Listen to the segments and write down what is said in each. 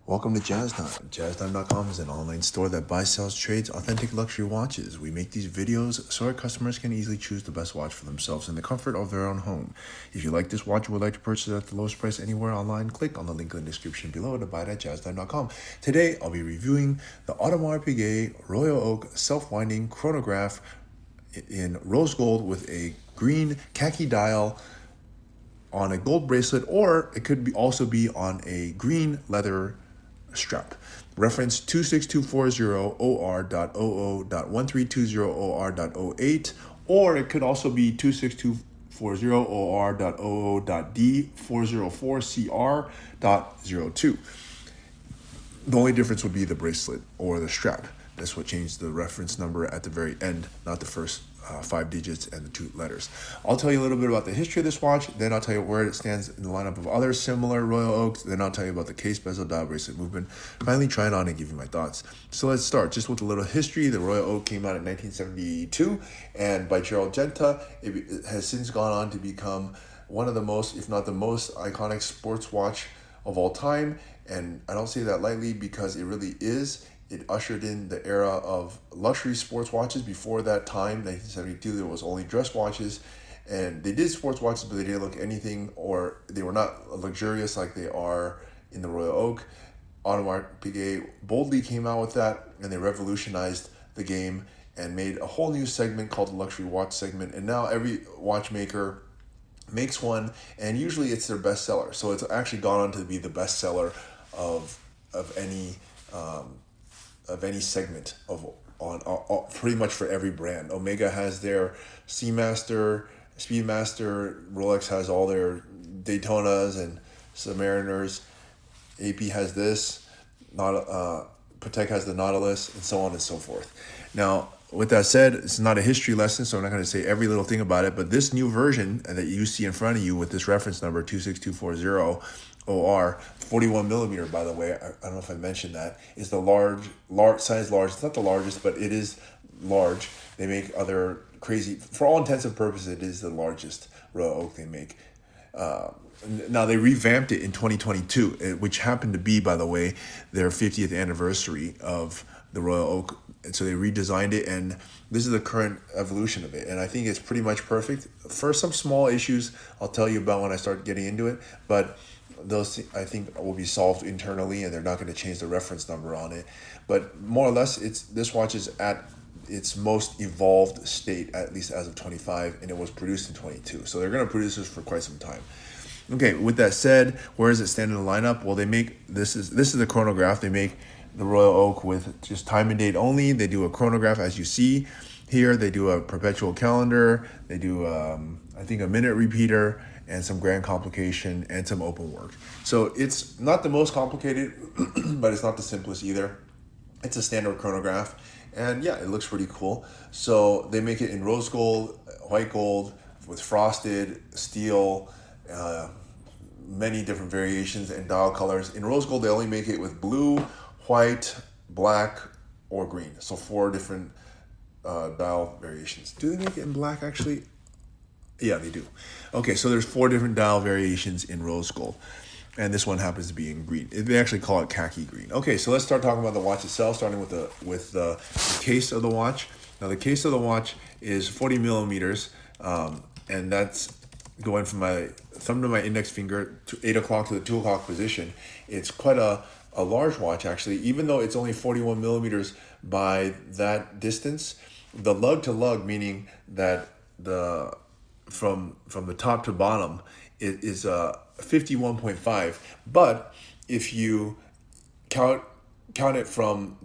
Welcome to Jazz Time. JazzTime.com is an online store that buys, sells, trades authentic luxury watches. We make these videos so our customers can easily choose the best watch for themselves in the comfort of their own home. If you like this watch or would like to purchase it at the lowest price anywhere online, click on the link in the description below to buy it at JazzTime.com. Today, I'll be reviewing the Audemars Piguet Royal Oak Self-Winding Chronograph in rose gold with a green khaki dial on a gold bracelet, or it could also be on a green leather strap. Reference 26240OR.OO.1320OR.08, or it could also be 26240OR.OO.D404CR.02. The only difference would be the bracelet or the strap. That's what changed the reference number at the very end, not the first 5 digits and the 2 letters. I'll tell you a little bit about the history of this watch, then I'll tell you where it stands in the lineup of other similar Royal Oaks, then I'll tell you about the case, bezel, dial, bracelet movement, finally try it on and give you my thoughts. So let's start just with a little history. The Royal Oak came out in 1972, and by Gerald Genta, it has since gone on to become one of the most, if not the most, iconic sports watch of all time. And I don't say that lightly because it really is. It ushered in the era of luxury sports watches. Before that time, 1972, there was only dress watches, and they did sports watches, but they didn't look anything, or they were not luxurious like they are in the Royal Oak. Audemars Piguet boldly came out with that, and they revolutionized the game and made a whole new segment called the luxury watch segment. And now every watchmaker makes one, and usually it's their best seller. So it's actually gone on to be the best seller of any segment on pretty much for every brand. Omega has their Seamaster, Speedmaster, Rolex has all their Daytonas and Submariners, AP has this, Patek has the Nautilus, and so on and so forth. Now, with that said, it's not a history lesson, so I'm not going to say every little thing about it, but this new version that you see in front of you with this reference number 26240OR, 41 millimeter, by the way, I don't know if I mentioned that, is the large size large. It's not the largest, but it is large. They make other crazy, for all intents and purposes, it is the largest Royal Oak they make. Now, they revamped it in 2022, which happened to be, by the way, their 50th anniversary of the Royal Oak. And so they redesigned it, and this is the current evolution of it. And I think it's pretty much perfect. For some small issues I'll tell you about when I start getting into it, but those I think will be solved internally, and they're not going to change the reference number on it. But more or less, this watch is at its most evolved state, at least as of 25, and it was produced in 22. So they're going to produce this for quite some time. Okay, with that said, where does it stand in the lineup? Well, they make, this is the chronograph. They make the Royal Oak with just time and date only. They do a chronograph, as you see here. They do a perpetual calendar. They do, I think, a minute repeater and some grand complication and some open work. So it's not the most complicated, but it's not the simplest either. It's a standard chronograph, and yeah, it looks pretty cool. So they make it in rose gold, white gold, with frosted, steel, many different variations and dial colors. In rose gold, they only make it with blue, white, black, or green. So 4 different dial variations. Do they make it in black, actually? Yeah, they do. Okay, so there's 4 different dial variations in rose gold, and this one happens to be in green. They actually call it khaki green. Okay, so let's start talking about the watch itself, starting with the case of the watch. Now, the case of the watch is 40 millimeters, and that's going from my thumb to my index finger to 8 o'clock to the 2 o'clock position. It's quite a large watch, actually. Even though it's only 41 millimeters by that distance, the lug to lug, meaning that from the top to bottom, it is 51.5. But if you count it from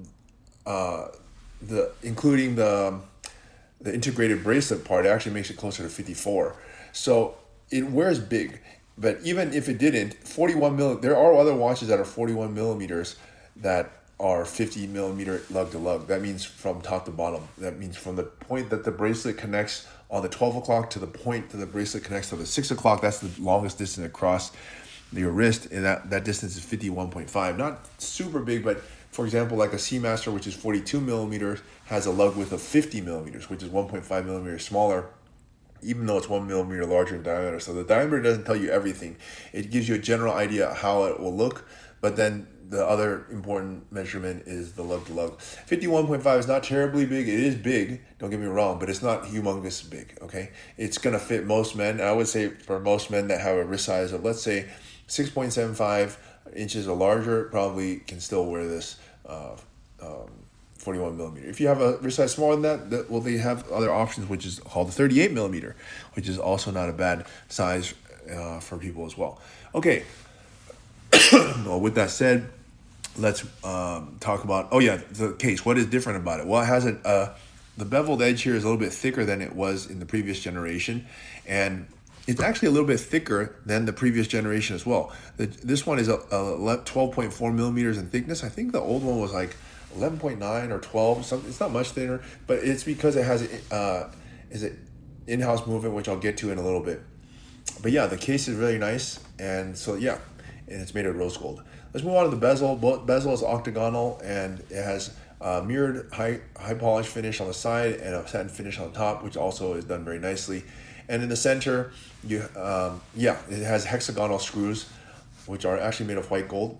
including the integrated bracelet part, it actually makes it closer to 54. So it wears big. But even if it didn't, 41 mil, there are other watches that are 41 millimeters that are 50 millimeter lug to lug. That means from top to bottom. That means from the point that the bracelet connects on the 12 o'clock to the point that the bracelet connects to the 6 o'clock. That's the longest distance across your wrist, and that distance is 51.5. Not super big, but for example, like a Seamaster, which is 42 millimeters, has a lug width of 50 millimeters, which is 1.5 millimeters smaller even though it's 1 millimeter larger in diameter. So the diameter doesn't tell you everything. It gives you a general idea how it will look, but then the other important measurement is the lug to lug. 51.5 is not terribly big. It is big, don't get me wrong, but it's not humongous big, okay? It's gonna fit most men. I would say for most men that have a wrist size of, let's say, 6.75 inches or larger, probably can still wear this 41 millimeter. If you have a wrist size smaller than that, well, they have other options, which is called the 38 millimeter, which is also not a bad size for people as well. Okay, well, with that said, let's talk about, oh yeah, the case. What is different about it? Well, it has the beveled edge here is a little bit thicker than it was in the previous generation, and it's actually a little bit thicker than the previous generation as well. This one is 12.4 millimeters in thickness. I think the old one was like 11.9 or 12. Something. It's not much thinner, but it's because it has is it in-house movement, which I'll get to in a little bit. But yeah, the case is really nice, and so yeah, and it's made of rose gold. Let's move on to the bezel. Bezel is octagonal, and it has mirrored high polish finish on the side and a satin finish on top, which also is done very nicely. And in the center, it has hexagonal screws, which are actually made of white gold.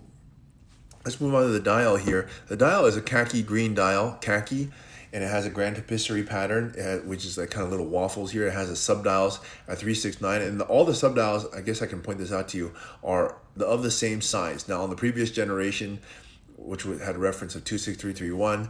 Let's move on to the dial here. The dial is a khaki green dial, khaki, and it has a grand tapisserie pattern, which is like kind of little waffles here. It has a subdials at 369, and all the subdials, I guess I can point this out to you, are of the same size. Now, on the previous generation, which had a reference of 26331,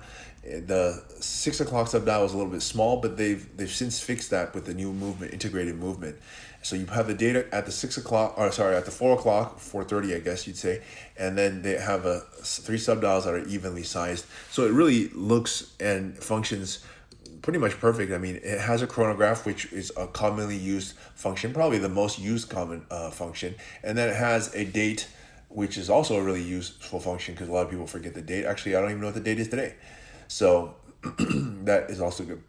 the 6 o'clock subdial was a little bit small, but they've since fixed that with the new movement, integrated movement. So you have the data at the 6 o'clock, or sorry, at the 4 o'clock, 4:30, I guess you'd say, and then they have 3 subdials that are evenly sized. So it really looks and functions pretty much perfect. I mean, it has a chronograph, which is a commonly used function, probably the most used common function, and then it has a date, which is also a really useful function because a lot of people forget the date. Actually, I don't even know what the date is today. So that is also good.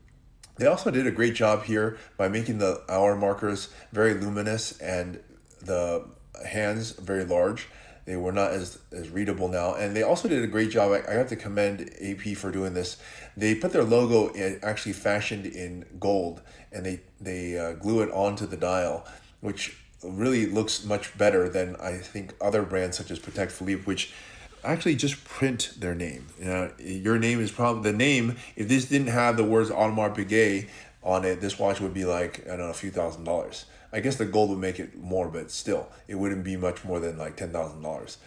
They also did a great job here by making the hour markers very luminous and the hands very large. They were not as readable now. And they also did a great job. I have to commend AP for doing this. They put their logo actually fashioned in gold, and they glue it onto the dial, which really looks much better than I think other brands such as Patek Philippe, which actually just print their name. You know, your name is probably the name. If this didn't have the words Audemars Piguet on it, this watch would be like, I don't know, a few $1,000s. I guess the gold would make it more, but still, it wouldn't be much more than like $10,000.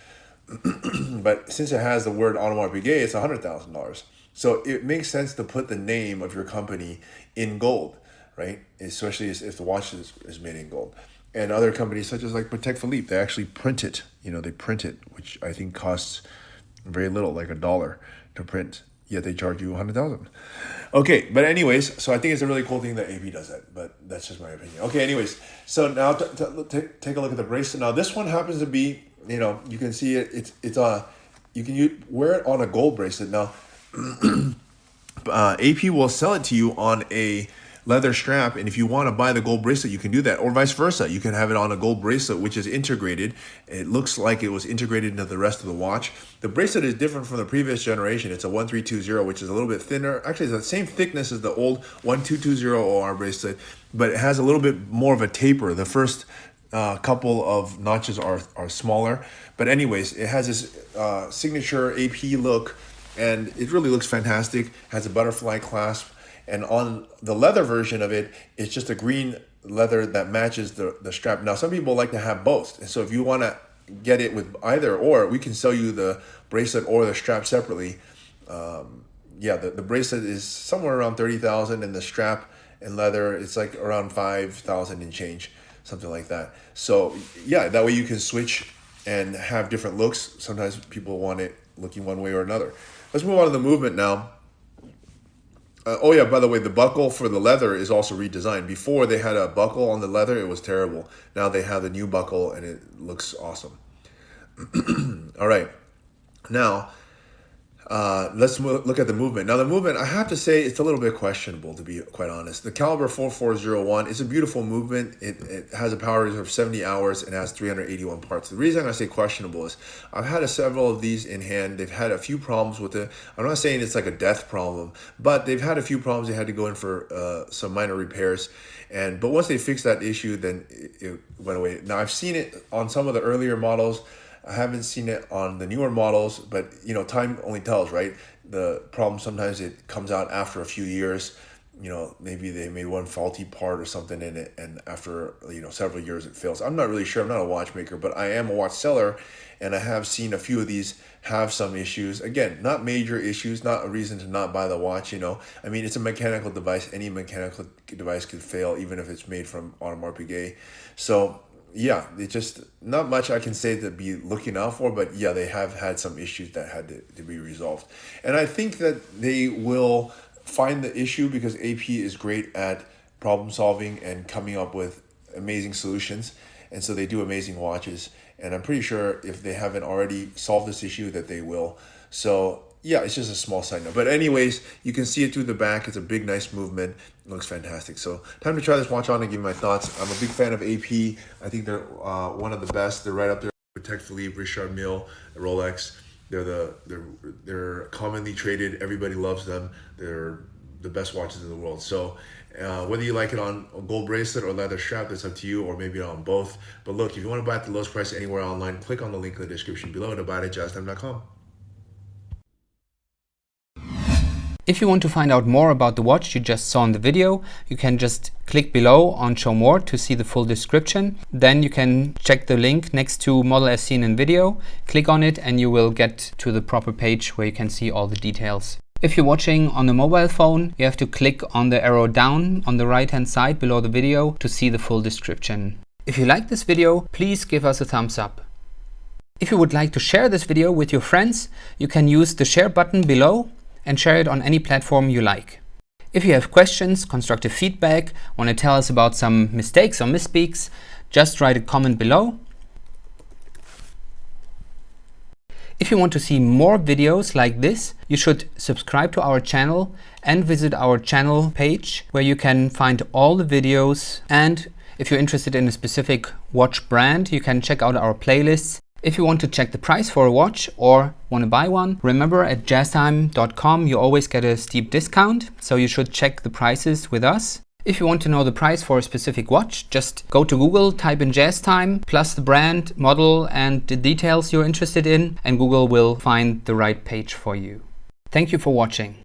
But since it has the word Audemars Piguet, it's $100,000. So it makes sense to put the name of your company in gold, right? Especially if the watch is made in gold. And other companies such as like Patek Philippe, they actually print it. You know, they print it, which I think costs very little, like $1 to print. Yet they charge you 100,000. Okay, but anyways, so I think it's a really cool thing that AP does that. But that's just my opinion. Okay, anyways, so now take a look at the bracelet. Now this one happens to be, you know, you can see it. You can wear it on a gold bracelet. Now, AP will sell it to you on a leather strap, and if you want to buy the gold bracelet, you can do that, or vice versa. You can have it on a gold bracelet, which is integrated. It looks like it was integrated into the rest of the watch. The bracelet is different from the previous generation. It's a 1320, which is a little bit thinner. Actually, it's the same thickness as the old 1220OR bracelet, but it has a little bit more of a taper. The first couple of notches are smaller, but anyways, it has this signature AP look, and it really looks fantastic. It has a butterfly clasp. And on the leather version of it, it's just a green leather that matches the strap. Now, some people like to have both. And so if you want to get it with either or, we can sell you the bracelet or the strap separately. The bracelet is somewhere around 30,000, and the strap and leather, it's like around 5,000 and change, something like that. So yeah, that way you can switch and have different looks. Sometimes people want it looking one way or another. Let's move on to the movement now. By the way, the buckle for the leather is also redesigned. Before they had a buckle on the leather, it was terrible. Now they have the new buckle, and it looks awesome. All right. Now, Let's look at the movement. Now the movement, I have to say, it's a little bit questionable, to be quite honest. The caliber 4401 is a beautiful movement. It has a power reserve of 70 hours and has 381 parts. The reason I say questionable is I've had several of these in hand. They've had a few problems with it. I'm not saying it's like a death problem, but they've had a few problems. They had to go in for some minor repairs. But once they fixed that issue, then it went away. Now I've seen it on some of the earlier models. I haven't seen it on the newer models, but you know, time only tells, right? The problem, sometimes it comes out after a few years. You know, maybe they made one faulty part or something in it, and after, you know, several years it fails. I'm not really sure. I'm not a watchmaker, but I am a watch seller, and I have seen a few of these have some issues. Again, not major issues, not a reason to not buy the watch, you know. I mean, it's a mechanical device. Any mechanical device could fail, even if it's made from Audemars Piguet. So yeah, it's just not much I can say to be looking out for, but yeah, they have had some issues that had to be resolved. And I think that they will find the issue, because AP is great at problem solving and coming up with amazing solutions. And so they do amazing watches. And I'm pretty sure if they haven't already solved this issue, that they will. So yeah, it's just a small side note. But anyways, you can see it through the back. It's a big, nice movement. It looks fantastic. So time to try this watch on and give you my thoughts. I'm a big fan of AP. I think they're one of the best. They're right up there with Patek Philippe, Richard Mille, Rolex. They're commonly traded. Everybody loves them. They're the best watches in the world. So whether you like it on a gold bracelet or leather strap, that's up to you, or maybe on both. But look, if you want to buy at the lowest price anywhere online, click on the link in the description below to buy it at jazztime.com. If you want to find out more about the watch you just saw in the video, you can just click below on Show More to see the full description. Then you can check the link next to model as seen in video, click on it, and you will get to the proper page where you can see all the details. If you're watching on a mobile phone, you have to click on the arrow down on the right hand side below the video to see the full description. If you like this video, please give us a thumbs up. If you would like to share this video with your friends, you can use the share button below and share it on any platform you like. If you have questions, constructive feedback, want to tell us about some mistakes or misspeaks, just write a comment below. If you want to see more videos like this, you should subscribe to our channel and visit our channel page where you can find all the videos. And if you're interested in a specific watch brand, you can check out our playlists. If you want to check the price for a watch or want to buy one, remember at jazztime.com you always get a steep discount, so you should check the prices with us. If you want to know the price for a specific watch, just go to Google, type in JazzTime, plus the brand, model, and the details you're interested in, and Google will find the right page for you. Thank you for watching.